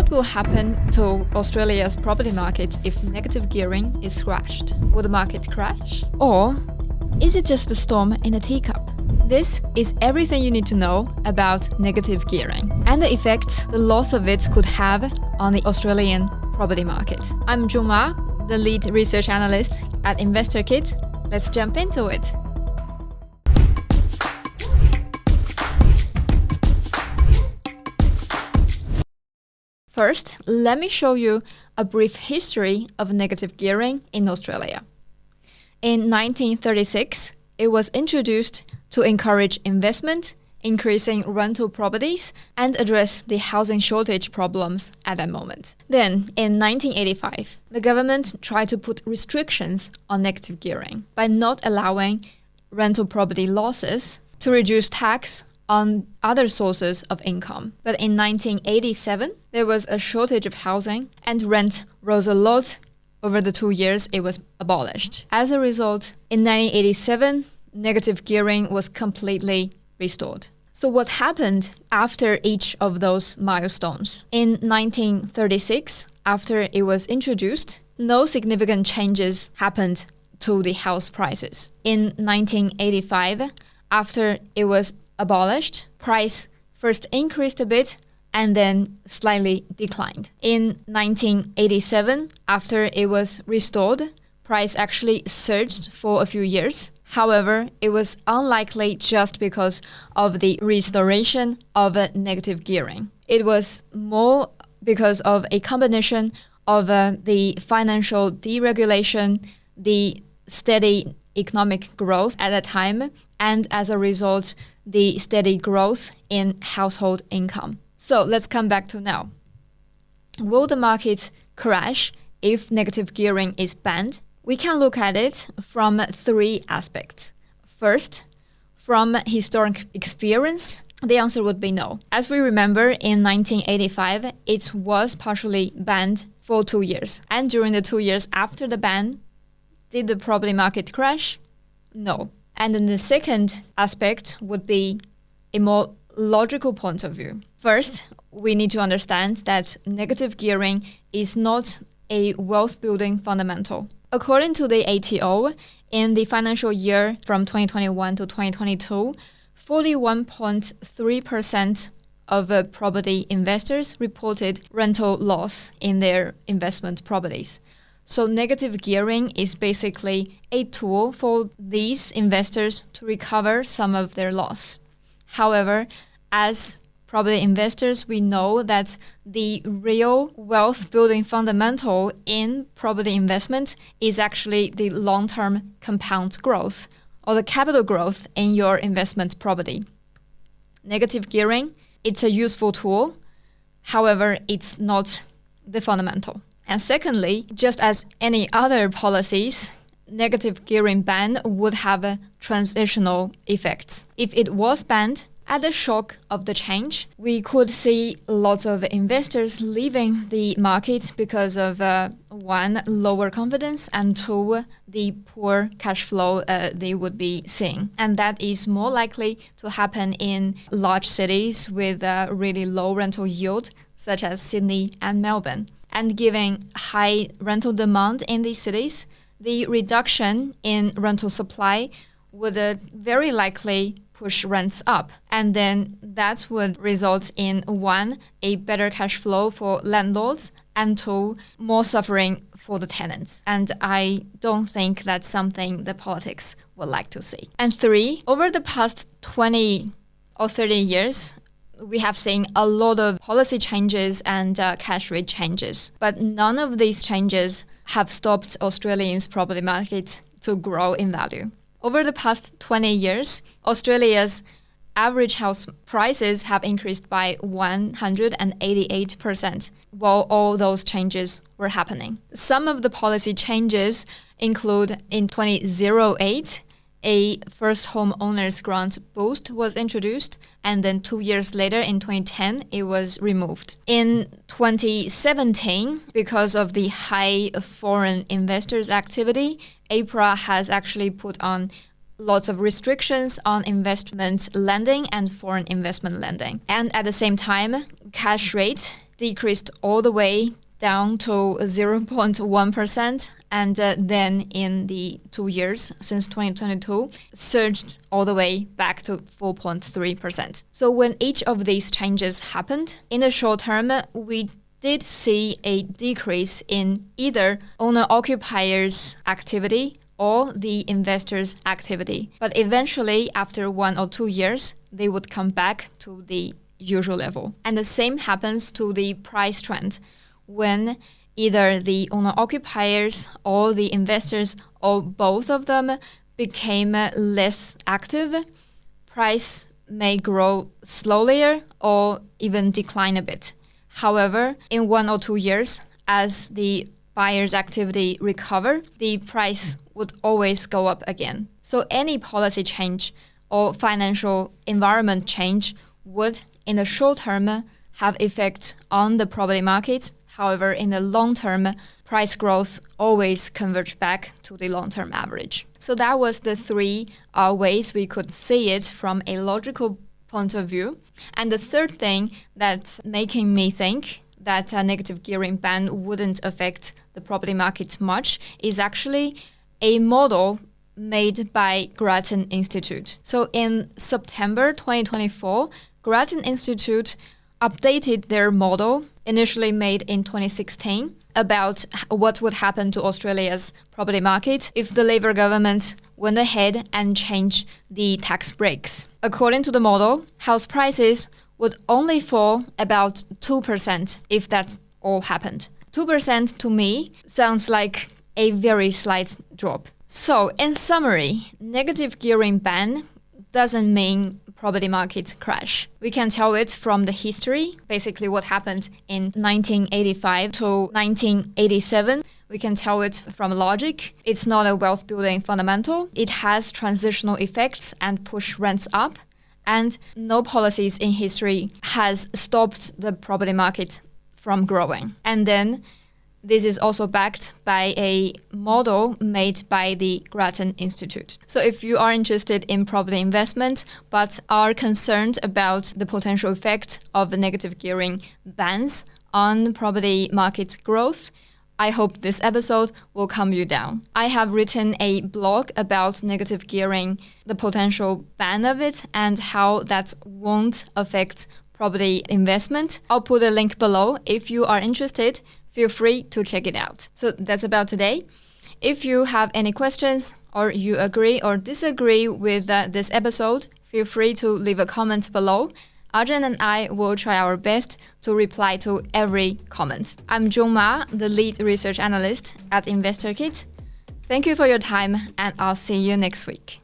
What will happen to Australia's property market if negative gearing is crashed? Will the market crash? Or is it just a storm in a teacup? This is everything you need to know about negative gearing and the effects the loss of it could have on the Australian property market. I'm Junge Ma, the lead research analyst at InvestorKit. Let's jump into it. First, let me show you a brief history of negative gearing in Australia. In 1936, it was introduced to encourage investment, increasing rental properties, and address the housing shortage problems at that moment. Then, in 1985, the government tried to put restrictions on negative gearing by not allowing rental property losses to reduce tax on other sources of income. But in 1987, there was a shortage of housing and rent rose a lot over the 2 years it was abolished. As a result, in 1987, negative gearing was completely restored. So what happened after each of those milestones? In 1936, after it was introduced, no significant changes happened to the house prices. In 1985, after it was abolished, price first increased a bit and then slightly declined. In 1987, after it was restored, price actually surged for a few years. However, it was unlikely just because of the restoration of negative gearing. It was more because of a combination of the financial deregulation, the steady economic growth at that time, and as a result, the steady growth in household income. So let's come back to now. Will the market crash if negative gearing is banned? We can look at it from three aspects. First, from historic experience, the answer would be no. As we remember, in 1985, it was partially banned for 2 years. And during the 2 years after the ban, did the property market crash? No. And then the second aspect would be a more logical point of view. First, we need to understand that negative gearing is not a wealth-building fundamental. According to the ATO, in the financial year from 2021 to 2022, 41.3% of property investors reported rental loss in their investment properties. So negative gearing is basically a tool for these investors to recover some of their loss. However, as property investors, we know that the real wealth building fundamental in property investment is actually the long-term compound growth or the capital growth in your investment property. Negative gearing, it's a useful tool. However, it's not the fundamental. And secondly, just as any other policies, negative gearing ban would have a transitional effects. If it was banned, at the shock of the change, we could see lots of investors leaving the market because of one, lower confidence, and two, the poor cash flow they would be seeing. And that is more likely to happen in large cities with really low rental yield, such as Sydney and Melbourne. And given high rental demand in these cities, the reduction in rental supply would very likely push rents up. And then that would result in one, a better cash flow for landlords, and two, more suffering for the tenants. And I don't think that's something the politics would like to see. And three, over the past 20 or 30 years, we have seen a lot of policy changes and cash rate changes, but none of these changes have stopped Australians' property market to grow in value. Over the past 20 years, Australia's average house prices have increased by 188%, while all those changes were happening. Some of the policy changes include in 2008, a first home owners grant boost was introduced, and then 2 years later in 2010 it was removed. In 2017, because of the high foreign investors activity, APRA has actually put on lots of restrictions on investment lending and foreign investment lending. And at the same time, cash rate decreased all the way down to 0.1%, and then in the 2 years since 2022 surged all the way back to 4.3%. So when each of these changes happened, in the short term, we did see a decrease in either owner-occupiers' activity or the investors' activity. But eventually, after 1 or 2 years, they would come back to the usual level. And the same happens to the price trend. When either the owner-occupiers or the investors or both of them became less active, price may grow slower or even decline a bit. However, in 1 or 2 years, as the buyer's activity recover, the price would always go up again. So any policy change or financial environment change would, in the short term, have effect on the property market. However, in the long term, price growth always converge back to the long-term average. So that was the 3 ways we could see it from a logical point of view. And the third thing that's making me think that a negative gearing ban wouldn't affect the property market much is actually a model made by Grattan Institute. So in September 2024, Grattan Institute updated their model, initially made in 2016, about what would happen to Australia's property market if the Labour government went ahead and changed the tax breaks. According to the model, house prices would only fall about 2% if that all happened. 2% to me sounds like a very slight drop. So, in summary, negative gearing ban doesn't mean property market crash. We can tell it from the history, basically what happened in 1985 to 1987. We can tell it from logic. It's not a wealth building fundamental. It has transitional effects and push rents up. And no policies in history has stopped the property market from growing. And then this is also backed by a model made by the Grattan Institute. So if you are interested in property investment but are concerned about the potential effect of the negative gearing bans on property market growth, I hope this episode will calm you down. I have written a blog about negative gearing, the potential ban of it, and how that won't affect property investment. I'll put a link below. If you are interested, feel free to check it out. So that's about today. If you have any questions or you agree or disagree with this episode, feel free to leave a comment below. Arjun and I will try our best to reply to every comment. I'm Junge Ma, the lead research analyst at InvestorKit. Thank you for your time, and I'll see you next week.